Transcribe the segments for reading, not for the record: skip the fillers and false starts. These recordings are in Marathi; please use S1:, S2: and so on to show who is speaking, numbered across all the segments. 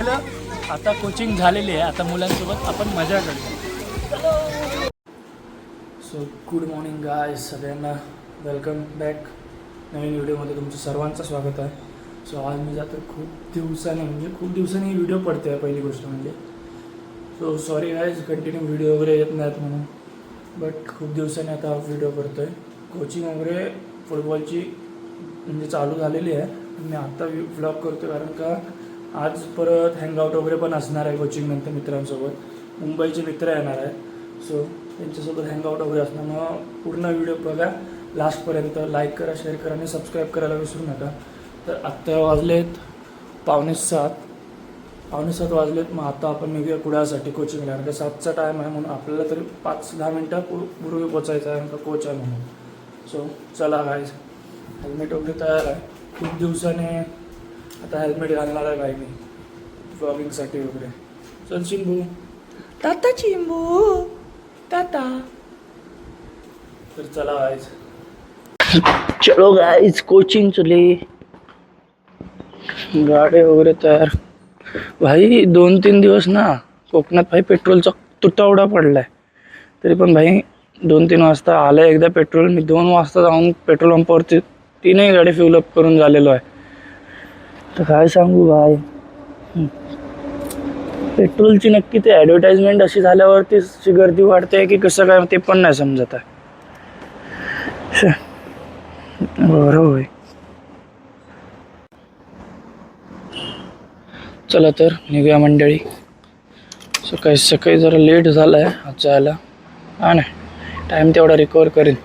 S1: आता कोचिंग झालेली आहे, आता मुलांसोबत आपण मजा करूया. सो गुड मॉर्निंग गाय सगळ्यांना, वेलकम बॅक. नवीन व्हिडिओमध्ये तुमचं सर्वांचं स्वागत आहे. सो आज मी जातो खूप दिवसांनी व्हिडिओ पडते आहे. पहिली गोष्ट म्हणजे so sorry guys, continue video वगैरे येत नाहीत म्हणून, बट खूप दिवसांनी आता व्हिडिओ करतो आहे. कोचिंग वगैरे फुटबॉलची म्हणजे चालू झालेली आहे. मी आत्ता व्लॉग करतो कारण का आज परत हँगआउट वगैरे पण असणार आहे कोचिंगनंतर मित्रांसोबत. मुंबईचे मित्र येणार आहे, सो त्यांच्यासोबत हँगआउट वगैरे असणार. मग पूर्ण व्हिडिओ बघा लास्टपर्यंत. लाईक करा, शेअर करा आणि सबस्क्राईब करायला विसरू नका. तर आत्ता वाजलेत 6:45 वाजलेत. मग आता आपण निघूया कुडासाठी कोचिंगला, कारण का 7चा टाईम आहे म्हणून आपल्याला तरी 5-10 मिनटं पूर्वी पोचायचं आहे, कारण का कोच आहे म्हणून. सो चला गाईज, हेल्मेट वगैरे तयार आहे. खूप दिवसाने आता हेल्मेट घालणार आहे बाई मी व्लॉगिंगसाठी वगैरे. चल चिंबू, ताता चिंबू ताता. तर चला गाईज, चलो गाईज कोचिंग चले. गाडी वगैरे तयार. भाई 2-3 दिवस ना कोकणात भाई पेट्रोलचा तुटवडा पडलाय. तरी पण भाई 2-3 वाजता आलं एकदा पेट्रोल. मी 2 वाजता जाऊन पेट्रोल पंपावरती 3ही गाडी फिलअप करून झालेलो आहे. तर काय सांगू भाई, पेट्रोलची नक्की ते ॲडव्हर्टाइजमेंट अशी झाल्यावरती गर्दी वाढते की कसं काय ते पण नाही समजत आहे. बरं होय. चला तर निघूया मंडळी. सकाळी जरा लेट झाला आहे आज जायला. हा नाही, टाईम तेवढा रिकवर करेन.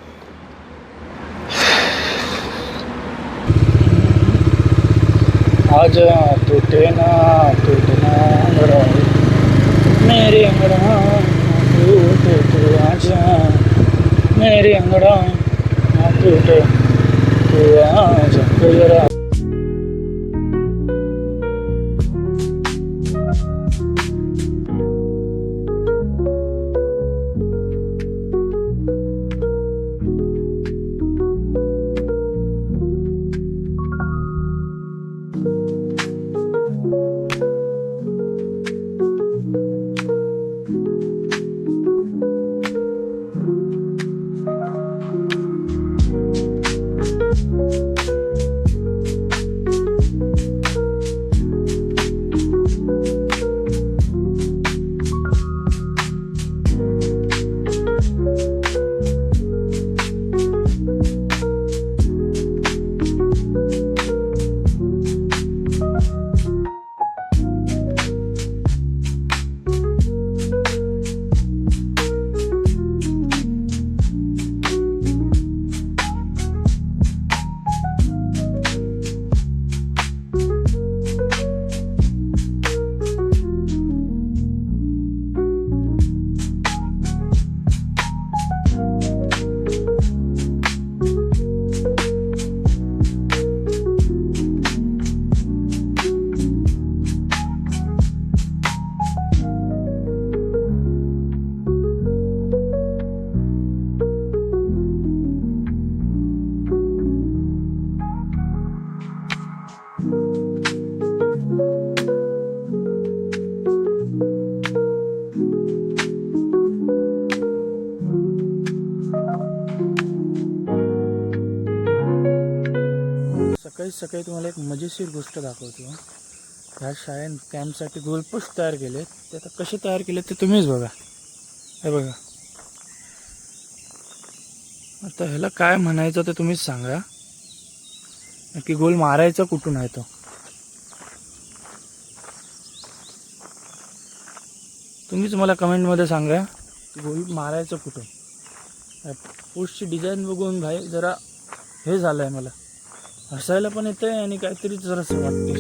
S1: आजा टूटे ना अंगड़ा मेरे अंगड़ा टूटे तू, आजा मेरे अंगड़ा टूटे तू, आजा जरा. सकाळी तुम्हाला एक मजेशीर गोष्ट दाखवतो. ह्या शाळेत कॅम्पसाठी गोलपोस्ट तयार केले. ते आता कसे तयार केले ते तुम्हीच बघा. हे बघा, आता ह्याला काय म्हणायचं ते तुम्हीच सांगा. नक्की गोल मारायचा कुठून आहे तो, तुम्हीच मला कमेंटमध्ये सांगा. गोल मारायचं कुठून. पोस्टची डिझाईन बघून भाई जरा हे झालं आहे, मला हसायला पण येतंय आणि काहीतरी जरासं वाटते.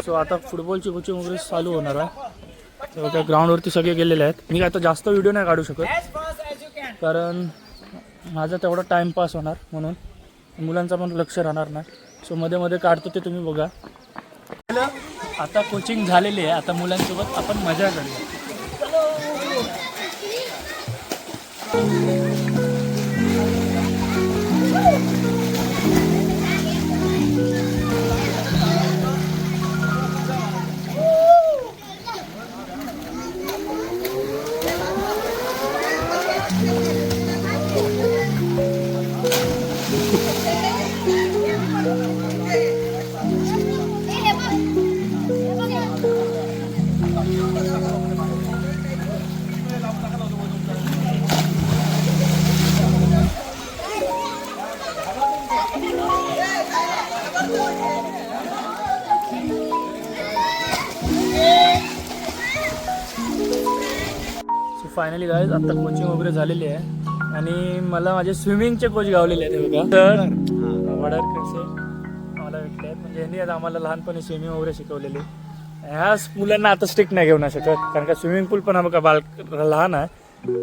S1: सो आता फुटबॉलची कोचिंग वगैरे चालू होणार आहे. तेव्हा काय ग्राउंडवरती सगळे गेलेले आहेत. मी आता जास्त व्हिडिओ नाही काढू शकत कारण माझा तेवढा टाईमपास होणार, म्हणून मुलांचा पण लक्ष राहणार नाही. सो मध्ये मध्ये काढतो ते तुम्ही बघा. आता कोचिंग झालेली आहे, आता मुलांसोबत आपण मजा करूया. फायनली गाईज आता कोचिंग वगैरे झालेली आहे आणि मला माझे स्विमिंगचे कोच गावलेले आहेत हे बघा. तर वडरकर सर मला भेटले आहेत. म्हणजे यांनी आता आम्हाला लहानपणी स्विमिंग वगैरे शिकवलेली. ह्या मुलांना आता स्ट्रिक्ट नाही घेऊ शकत कारण का स्विमिंग पूल पण हा बघा लहान आहे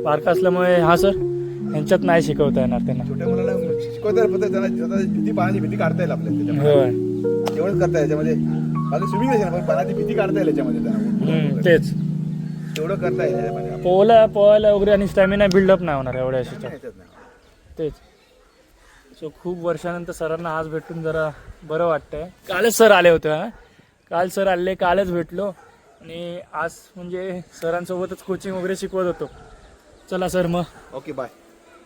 S1: बारका असल्यामुळे. हा सर यांच्यात नाही शिकवता येणार त्यांना.
S2: छोट्या मुलांना शिकवता पण त्यांना भीती पाण्याची भीती काढता येईल आपल्याला.
S1: होय
S2: एवढंच करता याच्यामध्ये मला स्विमिंग नाही पण पाण्याची भीती काढता येईल याच्यामध्ये त्यांना.
S1: तेच
S2: तेवढं करता येईल याच्यामध्ये.
S1: पोहायला वगैरे आणि स्टॅमिना बिल्डअप नाही होणार एवढ्या अशीच्या. तेच. सो खूप वर्षानंतर सरांना आज भेटून जरा बरं वाटतंय. कालच सर आले होते. काल सर आले कालच भेटलो आणि आज म्हणजे सरांसोबतच कोचिंग वगैरे शिकवत होतो. चला सर मग
S2: okay bye.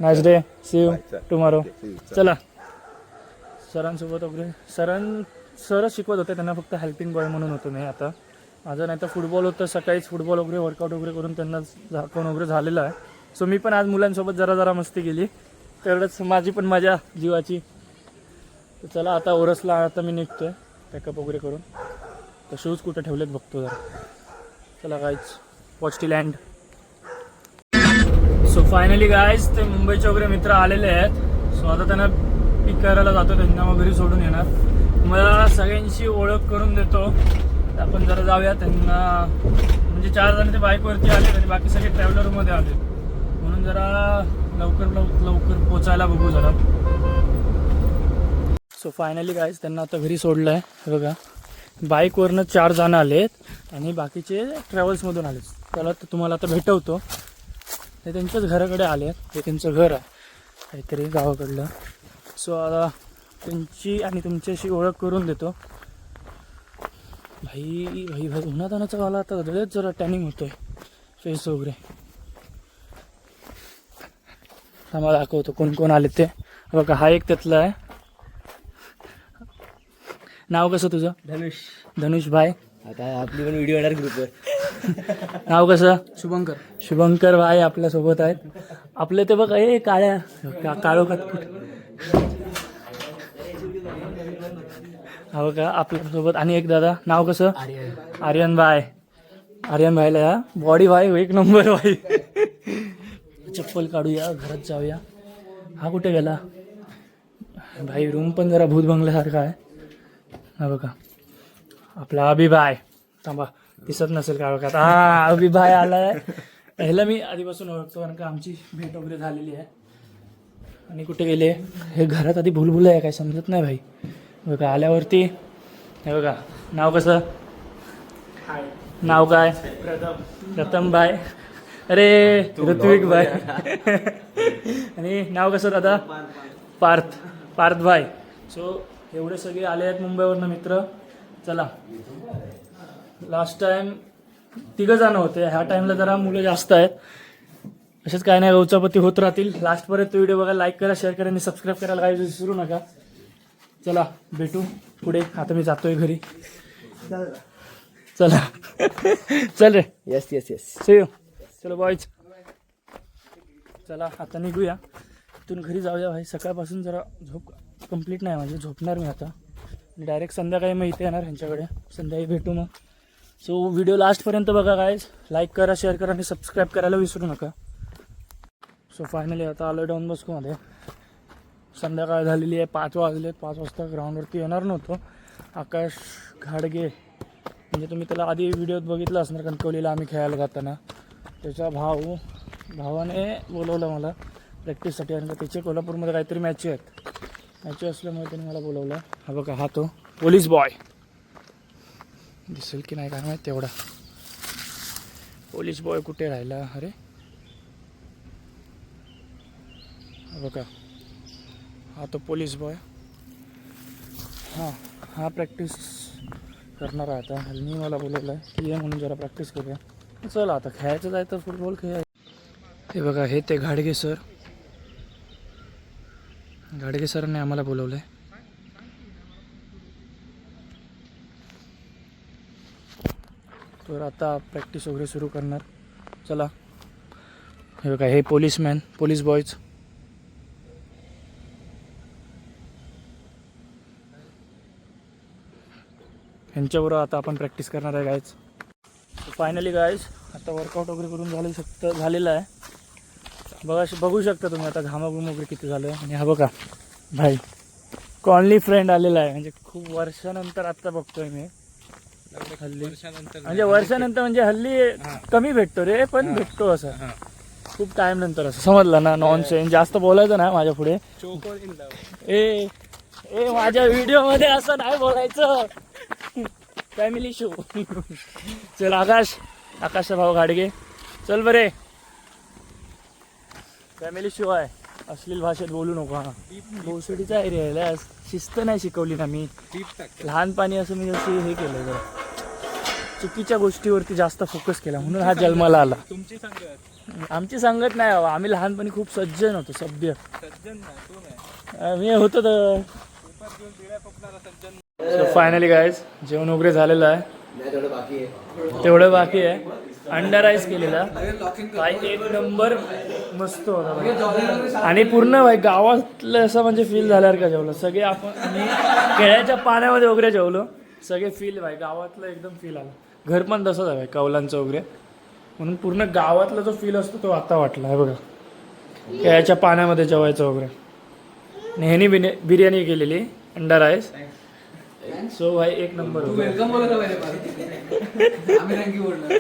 S1: Nice day. See you tomorrow.
S2: See you.
S1: चला सरांसोबत वगैरे सरच शिकवत होते. त्यांना फक्त हेल्पिंग बॉय म्हणून होतो मी आता. माझं नाही तर फुटबॉल होतं सकाळीच. फुटबॉल वगैरे वर्कआउट वगैरे करून त्यांना झाकून वगैरे झालेलं आहे. सो मी पण आज मुलांसोबत जरा मस्ती केली. तेवढंच माझी पण मजा जीवाची. तर चला आता ओरसला आता मी निघतोय पॅकअप वगैरे करून. तर शूज कुठे ठेवलेत बघतो जरा. चला guys watch T land. So finally guys ते मुंबईचे वगैरे मित्र आलेले आहेत. सो आता त्यांना पिक करायला जातो. त्यांना मग घरी सोडून येणार. मला सगळ्यांशी ओळख करून देतो. आपण जरा जाऊया त्यांना. म्हणजे 4 जण ते बाईकवरती आले आणि बाकी सगळे ट्रॅव्हलरमध्ये आले म्हणून जरा लवकर पोचायला बघू जरा. सो फायनली गाईज त्यांना आता घरी सोडलं आहे. हे बघा बाईकवरनं 4 जण आलेत आणि बाकीचे ट्रॅव्हल्समधून आले. त्याला तर तुम्हाला आता भेटवतो. ते त्यांच्याच घराकडे आले आहेत. हे त्यांचं घर आहे काहीतरी गावाकडलं. सो आता त्यांची आणि तुमच्याशी ओळख करून देतो. भाई उन्हातानाचा मला आता लगेच जरा टॅनिंग होतोय फेस वगैरे. आम्हाला दाखवतो कोण कोण आले ते. बघा हा एक त्यातला आहे. नाव कसं तुझं? धनुष भाई.
S3: आता आपली पण व्हिडिओ येणार ग्रुपवर.
S1: नाव कसं?
S3: शुभंकर
S1: भाई आपल्या सोबत आहेत. आपले ते बघा हे काळ्या काळोखात हो का आपल्यासोबत. आणि एक दादा नाव कसं? आर्यन भाईला या बॉडी भाई एक नंबर भाई. चप्पल काढूया घरात जाऊया. हा कुठे गेला भाई? रूम पण जरा भूत बंगल्यासारखा आहे. हा बघा आपला अभिभाय. थांबा दिसत नसेल काळोखात. हा अभिभाय आलाय. ह्याला मी आधीपासून ओळखतो कारण का आमची भेट वगैरे झालेली आहे. आणि कुठे गेले हे? घरात आधी भुलभुल आहे काय समजत नाही भाई. बघा आल्यावरती हे बघा नाव कसं? नाव काय? प्रथम भाई. अरे ऋत्विक भाई. आणि नाव कसं दादा? पार्थ भाई. सो एवढे सगळे आले आहेत मुंबईवरनं मित्र. चला लास्ट टाइम 3 जण होते. ह्या टाइमला जरा मुलं जास्त आहेत. असेच काय नाही गौचापती होत राहतील. लास्टपर्यंत व्हिडिओ बघा. लाईक करा शेअर करा आणि सबस्क्राईब करायला काही विसरू नका. चला भेटू पुढे. आता मी जातोय घरी. चला चल रे.
S3: Yes
S1: see you. चलो बॉयज. चला आता निघूया इथून घरी जाऊया भाई. सकाळपासून जरा झोप कंप्लीट नाही माझी. झोपणार मी आता आणि डायरेक्ट संध्याकाळी मग इथे येणार ह्यांच्याकडे. संध्याकाळी भेटू मग. सो व्हिडिओ लास्टपर्यंत बघा गाईज. लाईक करा शेअर करा आणि सबस्क्राईब करायला विसरू नका. सो फायनली आता आलो डॉन बॉस्कोमध्ये. संध्याकाळ झालेली आहे. 5 वाजलेत. 5 वाजता ग्राउंडवरती येणार नव्हतो. आकाश घाडगे म्हणजे तुम्ही त्याला आधी व्हिडिओत बघितलं असणार कणकवलीला आम्ही खेळायला जाताना. त्याचा भावाने बोलवलं मला प्रॅक्टिससाठी. आणि त्याचे कोल्हापूरमध्ये काहीतरी मॅची असल्यामुळे त्याने मला बोलवलं. हा बघा हा तो पोलीस बॉय. दिसेल की नाही काय माहिती तेवढा. पोलीस बॉय कुठे राहिला? अरे हा बघा हा तो पोलीस बॉय. हा प्रॅक्टिस करणार आहे आता. मी मला बोलवलं आहे की ये म्हणून जरा प्रॅक्टिस करूया. चला आता खेळायचं जायचं फुटबॉल खेळायचं. हे बघा हे ते घाडगे सरांनी आम्हाला बोलवलं आहे. तर आता प्रॅक्टिस वगैरे सुरू करणार. चला हे बघा हे पोलीस बॉयज. ह्यांच्याबरोबर आता आपण प्रॅक्टिस करणार आहे गाईज. फायनली गाईज आता वर्कआउट वगैरे करून झालेलं आहे. बघू शकता तुम्ही आता घामाघूम वगैरे किती झालं आहे. आणि हा बघा भाई कॉलनी फ्रेंड आलेला आहे, म्हणजे खूप वर्षानंतर आत्ता बघतोय मी. हल्ली म्हणजे वर्षानंतर म्हणजे हल्ली कमी भेटतो रे, पण भेटतो असं खूप टाइम नंतर. असं समजलं ना, नॉनसेन्स जास्त बोलायचं ना माझ्या पुढे. ए ए माझ्या व्हिडिओ मध्ये असं नाही बोलायचं. Family show. चल आकाशचा भाऊ घाडगे चल बरे. फॅमिली शो आहे, अश्लील भाषेत बोलू नको. हा भोसडीचा एरिया आहे, शिस्त नाही शिकवली ना मी लहानपणी. असं मी जशी हे केलं जरा चुकीच्या गोष्टीवरती जास्त फोकस केला, म्हणून हा जन्माला आला. आमची संगत नाही बाबा, आम्ही लहानपणी खूप सज्जन होतो, सभ्य. मी होतो तर. फायनली गाईज जेवण वगैरे झालेलं आहे, तेवढं बाकी आहे. अंडा राईस केलेला भाई, एक नंबर मस्त होता. आणि पूर्ण भाई गावातलं असं म्हणजे फील झाल्यावर का जेवलं सगळे आपण. आणि केळ्याच्या पाण्यामध्ये वगैरे जेवलो सगळे. फील भाई गावातलं एकदम फील आलं. घर पण तसंच आहे भाई कौलांचं वगैरे, म्हणून पूर्ण गावातला जो फील असतो तो आता वाटला आहे बघा. केळ्याच्या पाण्यामध्ये जेवायचं वगैरे. ह्यानी बिर्याणी केलेली अंडा राईस. सो भाई एक नंबर.
S4: वेलकम बोलत आम्ही थँक्यू बोलणार.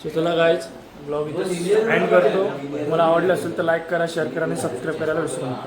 S1: सो चला गाईज ब्लॉग इथे एंड करतो. मला आवडलं असेल तर लाईक करा, शेअर करा आणि सबस्क्राईब करायला विसरू नका.